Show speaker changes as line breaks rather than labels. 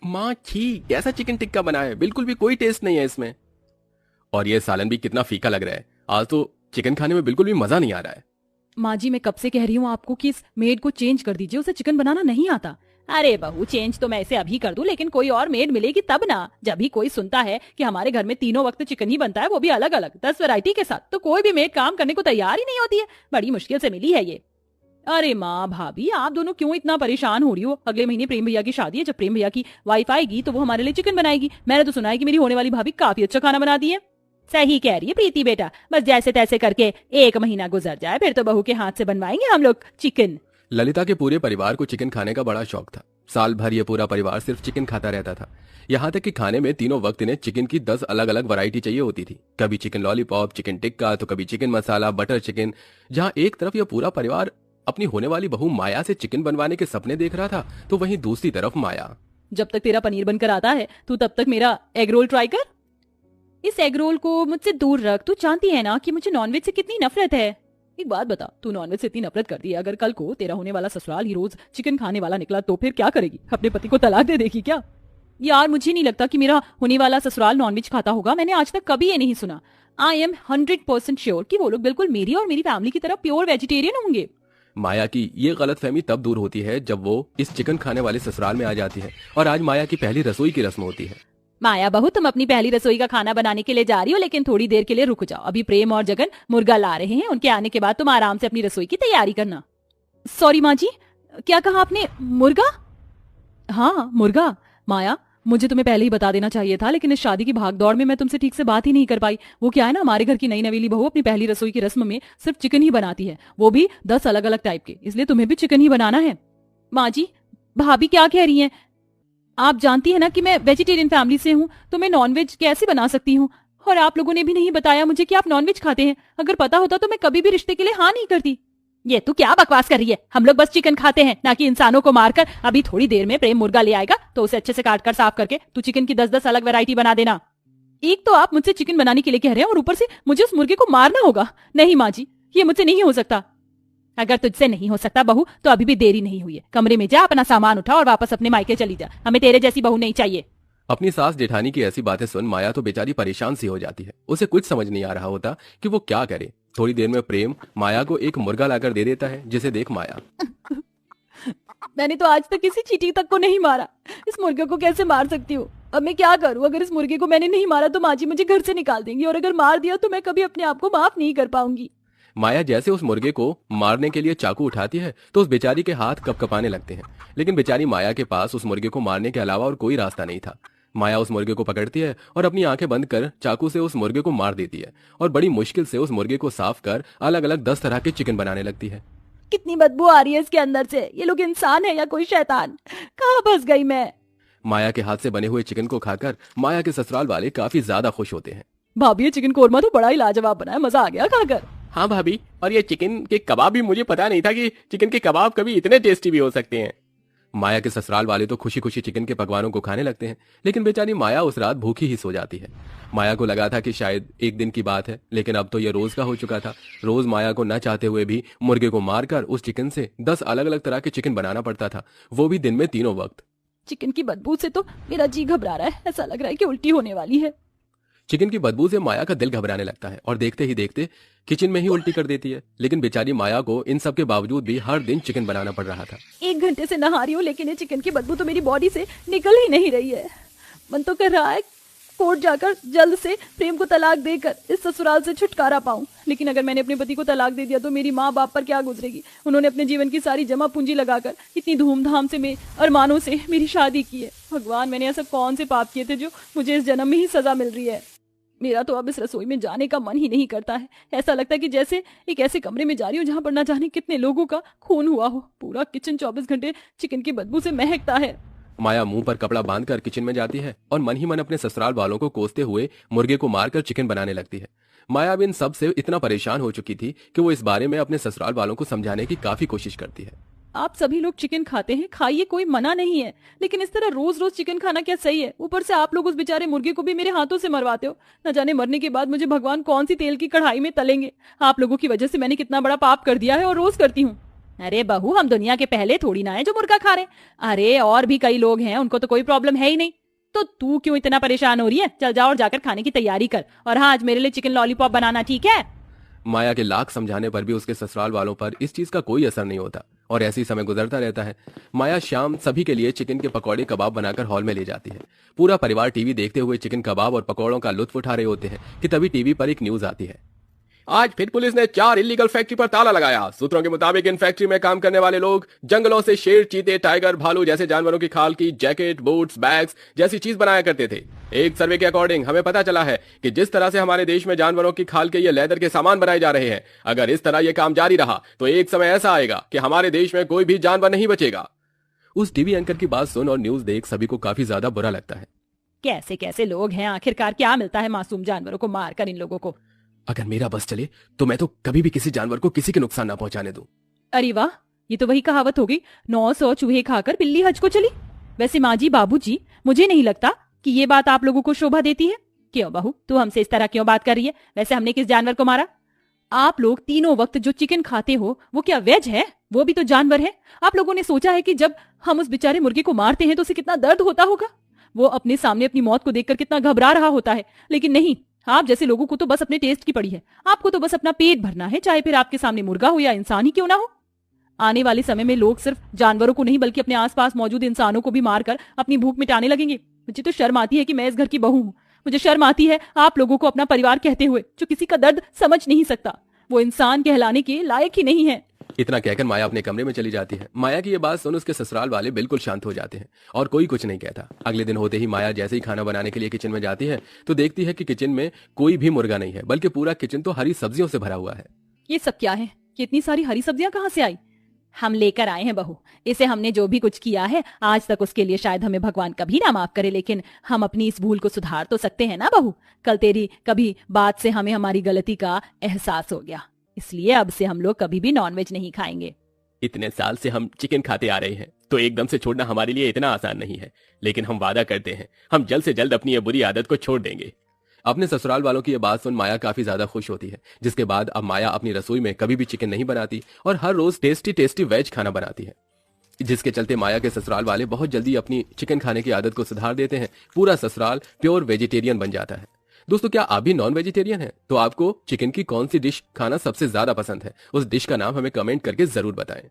माँ छी, कैसा चिकन टिक्का बना है, बिल्कुल भी कोई टेस्ट नहीं है इसमें। और ये सालन भी कितना फीका लग रहा है। आज तो चिकन खाने में बिल्कुल भी मजा नहीं आ रहा है।
माँ जी, मैं कब से कह रही हूँ आपको कि इस मेड को चेंज कर दीजिए, उसे चिकन बनाना नहीं आता। अरे बहू, चेंज तो मैं इसे अभी कर दूं, लेकिन कोई और मेड मिलेगी तब ना। जब भी कोई सुनता है कि हमारे घर में तीनों वक्त चिकन ही बनता है, वो भी अलग अलग 10 वैरायटी के साथ, तो कोई भी मेड काम करने को तैयार ही नहीं होती है। बड़ी मुश्किल से मिली है ये। अरे माँ भाभी, आप दोनों क्यों इतना परेशान हो रही हो? अगले महीने प्रेम भैया की शादी है। जब प्रेम भैया की वाइफ आएगी तो वो हमारे लिए चिकन बनाएगी। मैंने तो सुना है कि मेरी होने वाली भाभी काफी अच्छा खाना बनाती है। सही कह रही है प्रीति बेटा, बस जैसे तैसे करके 1 महीना गुजर जाए, फिर तो बहू के हाथ से बनवाएंगे हम लोग चिकन।
ललिता के पूरे परिवार को चिकन खाने का बड़ा शौक था। साल भर ये पूरा परिवार सिर्फ चिकन खाता रहता था। यहाँ तक कि खाने में तीनों वक्त इन्हें चिकन की 10 अलग अलग वैरायटी चाहिए होती थी। कभी चिकन लॉलीपॉप, चिकन टिक्का, तो कभी चिकन मसाला, बटर चिकन। जहाँ एक तरफ यह पूरा परिवार अपनी होने वाली बहू माया से चिकन बनवाने के सपने देख रहा था, तो वहीं दूसरी तरफ माया।
जब तक तेरा पनीर बनकर आता है, तू तब तक मेरा एग रोल ट्राई कर। इस एग रोल को मुझसे दूर रख। तू जानती है ना कि मुझे नॉनवेज से कितनी नफरत है। एक बात बता, तू नॉनवेज से इतनी नफरत करती है, अगर कल को तेरा होने वाला ससुराल ही रोज चिकन खाने वाला निकला तो फिर क्या करेगी? अपने पति को तलाक दे देगी क्या? यार, मुझे नहीं लगता कि मेरा होने वाला ससुराल नॉनवेज खाता होगा। मैंने आज तक कभी ये नहीं सुना। आई एम 100% श्योर कि वो लोग बिल्कुल मेरी और मेरी फैमिली की तरह प्योर वेजिटेरियन होंगे।
माया की ये गलतफहमी तब दूर होती है जब वो इस चिकन खाने वाले ससुराल में आ जाती है और आज माया की पहली रसोई की रस्म होती है।
माया बहू, तुम अपनी पहली रसोई का खाना बनाने के लिए जा रही हो, लेकिन थोड़ी देर के लिए रुक जाओ। अभी प्रेम और जगन मुर्गा ला रहे हैं, उनके आने के बाद तुम आराम से अपनी रसोई की तैयारी करना। सॉरी माँ जी, क्या कहा आपने? मुर्गा? हाँ, मुर्गा। माया, मुझे तुम्हें पहले ही बता देना चाहिए था, लेकिन इस शादी की भागदौड़ में मैं तुमसे ठीक से बात ही नहीं कर पाई। वो क्या है ना, हमारे घर की नई नवेली बहू अपनी पहली रसोई की रस्म में सिर्फ चिकन ही बनाती है, वो भी 10 अलग अलग टाइप के, इसलिए तुम्हें भी चिकन ही बनाना है। माँ जी, भाभी क्या कह रही हैं? आप जानती है ना कि मैं वेजिटेरियन फैमिली से हूँ, तो मैं नॉनवेज कैसे बना सकती हूँ? और आप लोगों ने भी नहीं बताया मुझे कि आप नॉनवेज खाते हैं। अगर पता होता तो मैं कभी भी रिश्ते के लिए हाँ नहीं करती। ये तू क्या बकवास कर रही है? हम लोग बस चिकन खाते हैं, ना कि इंसानों को मारकर। अभी थोड़ी देर में प्रेम मुर्गा ले आएगा, तो उसे अच्छे से काट कर साफ करके तू चिकन की 10-10 अलग वैरायटी बना देना। एक तो आप मुझसे चिकन बनाने के लिए कह रहे हैं और ऊपर से मुझे उस मुर्गे को मारना होगा। नहीं माँ जी, ये मुझसे नहीं हो सकता। अगर तुझसे नहीं हो सकता बहू, तो अभी भी देरी नहीं हुई है। कमरे में जा, अपना सामान उठा और वापस अपने मायके चली जा। हमें तेरे जैसी बहू नहीं चाहिए।
अपनी सास जेठानी की ऐसी बातें सुन माया तो बेचारी परेशान सी हो जाती है। उसे कुछ समझ नहीं आ रहा होता कि वो क्या करे। थोड़ी देर में प्रेम माया को एक मुर्गा लाकर दे देता है, जिसे देख माया।
मैंने तो आज तक किसी चींटी तक को नहीं मारा, इस मुर्गे को कैसे मार सकती हूँ? अब मैं क्या करूँ? अगर इस मुर्गे को मैंने नहीं मारा तो माँ जी मुझे घर से निकाल देंगी, और अगर मार दिया तो मैं कभी अपने आप को माफ नहीं कर पाऊंगी।
माया जैसे उस मुर्गे को मारने के लिए चाकू उठाती है तो उस बेचारी के हाथ कपकपाने लगते हैं। लेकिन बेचारी माया के पास उस मुर्गे को मारने के अलावा और कोई रास्ता नहीं था। माया उस मुर्गे को पकड़ती है और अपनी आंखें बंद कर चाकू से उस मुर्गे को मार देती है और बड़ी मुश्किल से उस मुर्गे को साफ कर अलग अलग 10 तरह के चिकन बनाने लगती है।
कितनी बदबू आ रही है इसके अंदर से। ये लोग इंसान है या कोई शैतान? कहाँ फंस गई मैं?
माया के हाथ से बने हुए चिकन को खाकर माया के ससुराल वाले काफी ज्यादा खुश होते हैं।
भाभी, ये चिकन कोरमा तो बड़ा ही लाजवाब बना है, मजा आ गया खाकर।
हाँ भाभी, और ये चिकन के कबाब भी मुझे पता नहीं था कि चिकन के कबाब कभी इतने टेस्टी भी हो सकते हैं। माया के ससुराल वाले तो खुशी खुशी चिकन के पकवानों को खाने लगते हैं, लेकिन बेचारी माया उस रात भूखी ही सो जाती है। माया को लगा था कि शायद एक दिन की बात है, लेकिन अब तो यह रोज का हो चुका था। रोज माया को न चाहते हुए भी मुर्गे को मारकर उस चिकन से 10 अलग अलग तरह के चिकन बनाना पड़ता था, वो भी दिन में तीनों वक्त।
चिकन की बदबू से तो मेरा जी घबरा रहा है, ऐसा लग रहा है कि उल्टी होने वाली है।
चिकन की बदबू से माया का दिल घबराने लगता है और देखते ही देखते किचन में ही उल्टी कर देती है। लेकिन बेचारी माया को इन सब के बावजूद भी हर दिन चिकन बनाना पड़ रहा था।
1 घंटे से नहा रही हूँ, लेकिन ये चिकन की बदबू तो मेरी बॉडी से निकल ही नहीं रही है। मन तो कर रहा है कोर्ट जाकर जल्द से प्रेम को तलाक देकर इस ससुराल से छुटकारा पाऊं, लेकिन अगर मैंने अपने पति को तलाक दे दिया तो मेरी माँ बाप पर क्या गुजरेगी? उन्होंने अपने जीवन की सारी जमा पूंजी लगाकर इतनी धूमधाम से अरमानों से मेरी शादी की है। भगवान, मैंने ऐसा कौन से पाप किए थे जो मुझे इस जन्म में ही सजा मिल रही है? मेरा तो अब इस रसोई में जाने का मन ही नहीं करता है। ऐसा लगता है कि जैसे एक ऐसे कमरे में जा रही हूँ जहां पर ना जाने कितने लोगों का खून हुआ हो। पूरा किचन 24 घंटे चिकन की बदबू से महकता है।
माया मुंह पर कपड़ा बांधकर किचन में जाती है और मन ही मन अपने ससुराल वालों को कोसते हुए मुर्गे को मारकर चिकन बनाने लगती है। माया अब इन सब से इतना परेशान हो चुकी थी कि वो इस बारे में अपने ससुराल वालों को समझाने की काफी कोशिश करती है।
आप सभी लोग चिकन खाते हैं, खाइए, कोई मना नहीं है, लेकिन इस तरह रोज रोज चिकन खाना क्या सही है? ऊपर से आप लोग उस बेचारे मुर्गे को भी मेरे हाथों से मरवाते हो। न जाने मरने के बाद मुझे भगवान कौन सी तेल की कढ़ाई में तलेंगे। आप लोगों की वजह से मैंने कितना बड़ा पाप कर दिया है और रोज करती हूँ। अरे बहू, हम दुनिया के पहले थोड़ी ना है जो मुर्गा खा रहे हैं। अरे और भी कई लोग हैं, उनको तो कोई प्रॉब्लम है ही नहीं। तो तू क्यों इतना परेशान हो रही है? चल जाओ और जाकर खाने की तैयारी कर। और हाँ, आज मेरे लिए चिकन लॉलीपॉप बनाना, ठीक है?
माया के लाख समझाने पर भी उसके ससुराल वालों पर इस चीज का कोई असर नहीं होता और ऐसे ही समय गुजरता रहता है। माया शाम सभी के लिए चिकन के पकौड़े कबाब बनाकर हॉल में ले जाती है। पूरा परिवार टीवी देखते हुए चिकन कबाब और पकौड़ों का लुत्फ उठा रहे होते हैं कि तभी टीवी पर एक न्यूज आती है। आज फिर पुलिस ने 4 इलीगल फैक्ट्री पर ताला लगाया। सूत्रों के मुताबिक इन फैक्ट्री में काम करने वाले लोग जंगलों से शेर, चीते, टाइगर, भालू जैसे जानवरों की खाल की जैकेट, बूट्स, बैग्स जैसी चीज बनाया करते थे। एक सर्वे के अकॉर्डिंग हमें पता चला है कि जिस तरह से हमारे देश में जानवरों की खाल के ये लेदर के सामान बनाए जा रहे हैं, अगर इस तरह ये काम जारी रहा तो एक समय ऐसा आएगा कि हमारे देश में कोई भी जानवर नहीं बचेगा। उस टीवी एंकर की बात सुन और न्यूज देख सभी को काफी ज्यादा बुरा लगता है।
कैसे कैसे लोग हैं, आखिरकार क्या मिलता है मासूम जानवरों को मारकर इन लोगों को?
अगर मेरा बस चले तो मैं तो कभी भी किसी जानवर को किसी के नुकसान ना पहुंचाने दूं।
अरे वाह, ये तो वही कहावत हो गई, 900 चूहे खाकर बिल्ली हज को चली। वैसे माँ जी, बाबू जी, मुझे नहीं लगता कि ये बात आप लोगों को शोभा देती है। क्यों बहू, तू हमसे इस तरह क्यों बात कर रही है? वैसे हमने किस जानवर को मारा? आप लोग तीनों वक्त जो चिकन खाते हो वो क्या वेज है? वो भी तो जानवर है। आप लोगों ने सोचा है कि जब हम उस बेचारे मुर्गे को मारते हैं तो उसे कितना दर्द होता होगा? वो अपने सामने अपनी मौत को देखकर कितना घबरा रहा होता है। लेकिन नहीं, आप जैसे लोगों को तो बस अपने टेस्ट की पड़ी है। आपको तो बस अपना पेट भरना है, चाहे फिर आपके सामने मुर्गा हो या इंसान ही क्यों ना हो। आने वाले समय में लोग सिर्फ जानवरों को नहीं बल्कि अपने आसपास मौजूद इंसानों को भी मारकर अपनी भूख मिटाने लगेंगे। मुझे तो शर्म आती है कि मैं इस घर की बहू हूँ। मुझे शर्म आती है आप लोगों को अपना परिवार कहते हुए, जो किसी का दर्द समझ नहीं सकता। वो इंसान कहलाने के लायक ही नहीं है।
इतना कहकर माया अपने कमरे में चली जाती है। माया की ये बात सुन उसके ससुराल वाले बिल्कुल शांत हो जाते हैं और कोई कुछ नहीं कहता। अगले दिन होते ही माया जैसे ही खाना बनाने के लिए किचन में जाती है तो देखती है कि किचन में कोई भी मुर्गा नहीं है, बल्कि पूरा किचन तो हरी सब्जियों से भरा हुआ है।
ये सब क्या है? कि इतनी सारी हरी सब्जियां कहाँ से आई? हम लेकर आए हैं बहू। इसे हमने जो भी कुछ किया है आज तक, उसके लिए शायद हमें भगवान कभी ना माफ करे, लेकिन हम अपनी इस भूल को सुधार तो सकते हैं ना बहू। कल तेरी कभी बात से हमें हमारी गलती का एहसास हो गया, इसलिए अब से हम लोग कभी भी नॉनवेज नहीं खाएंगे।
इतने साल से हम चिकन खाते आ रहे हैं तो एकदम से छोड़ना हमारे लिए इतना आसान नहीं है, लेकिन हम वादा करते हैं हम जल्द से जल्द अपनी ये बुरी आदत को छोड़ देंगे। अपने ससुराल वालों की ये बात सुन माया काफी ज्यादा खुश होती है, जिसके बाद अब माया अपनी रसोई में कभी भी चिकन नहीं बनाती और हर रोज टेस्टी टेस्टी वेज खाना बनाती है, जिसके चलते माया के ससुराल वाले बहुत जल्दी अपनी चिकन खाने की आदत को सुधार देते हैं। पूरा ससुराल प्योर वेजिटेरियन बन जाता है। दोस्तों, क्या आप भी नॉन वेजिटेरियन हैं? तो आपको चिकन की कौन सी डिश खाना सबसे ज्यादा पसंद है? उस डिश का नाम हमें कमेंट करके जरूर बताएं।